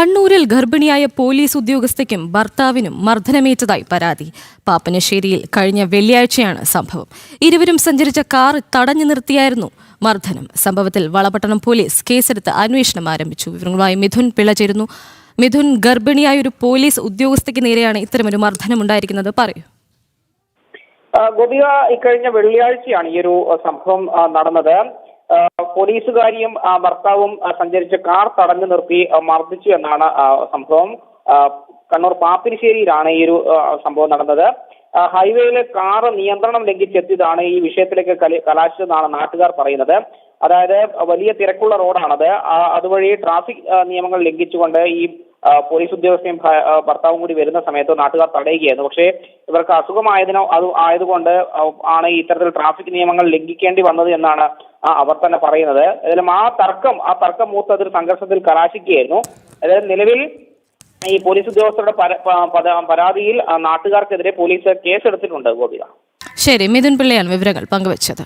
കണ്ണൂരിൽ ഗർഭിണിയായ പോലീസ് ഉദ്യോഗസ്ഥയ്ക്കും ഭർത്താവിനും മർദ്ദനമേറ്റതായി പരാതി. പാപ്പനശ്ശേരിയിൽ കഴിഞ്ഞ വെള്ളിയാഴ്ചയാണ് സംഭവം. ഇരുവരും സഞ്ചരിച്ച കാർ തടഞ്ഞു നിർത്തിയായിരുന്നു മർദ്ദനം. സംഭവത്തിൽ വളപട്ടണം പോലീസ് കേസെടുത്ത് അന്വേഷണം ആരംഭിച്ചു. വിവരങ്ങളുമായി മിഥുൻ പിള്ള ചേരുന്നു. മിഥുൻ, ഗർഭിണിയായ ഒരു പോലീസ് ഉദ്യോഗസ്ഥയ്ക്ക് നേരെയാണ് ഇത്തരമൊരു മർദ്ദനം ഉണ്ടായിരിക്കുന്നത്. പറയൂ. ഗോപിക, ഇക്കഴിഞ്ഞ വെള്ളിയാഴ്ചയാണ് ഈ ഒരു സംഭവം നടന്നത്. പോലീസുകാരിയും ഭർത്താവും സഞ്ചരിച്ച കാർ തടഞ്ഞു നിർത്തി മർദ്ദിച്ചു എന്നാണ് സംഭവം. കണ്ണൂർ പാപ്പിനിശ്ശേരിയിലാണ് ഈ ഒരു സംഭവം നടന്നത്. ഹൈവേയിലെ കാർ നിയന്ത്രണം ലംഘിച്ചെത്തിയതാണ് ഈ വിഷയത്തിലേക്ക് കലാശിച്ചതെന്നാണ് നാട്ടുകാർ പറയുന്നത്. അതായത് വലിയ തിരക്കുള്ള റോഡാണത്. അതുവഴി ട്രാഫിക് നിയമങ്ങൾ ലംഘിച്ചുകൊണ്ട് ഈ പോലീസ് ഉദ്യോഗസ്ഥയും ഭർത്താവും കൂടി വരുന്ന സമയത്ത് നാട്ടുകാർ തടയുകയായിരുന്നു. പക്ഷേ ഇവർക്ക് അസുഖമായതിനോ ആയതുകൊണ്ട് ആണ് ഇത്തരത്തിൽ ട്രാഫിക് നിയമങ്ങൾ ലംഘിക്കേണ്ടി വന്നത് എന്നാണ് അവർ തന്നെ പറയുന്നത്. ഏതായാലും ആ തർക്കം മൂത്ത് അതൊരു സംഘർഷത്തിൽ കലാശിക്കുകയായിരുന്നു. അതായത് നിലവിൽ ഈ പോലീസ് ഉദ്യോഗസ്ഥരുടെ പരാതിയിൽ നാട്ടുകാർക്കെതിരെ പോലീസ് കേസെടുത്തിട്ടുണ്ട്. ഗോപിക, ശരി. മിഥുൻ പിള്ളയാണ് വിവരങ്ങൾ പങ്കുവച്ചത്.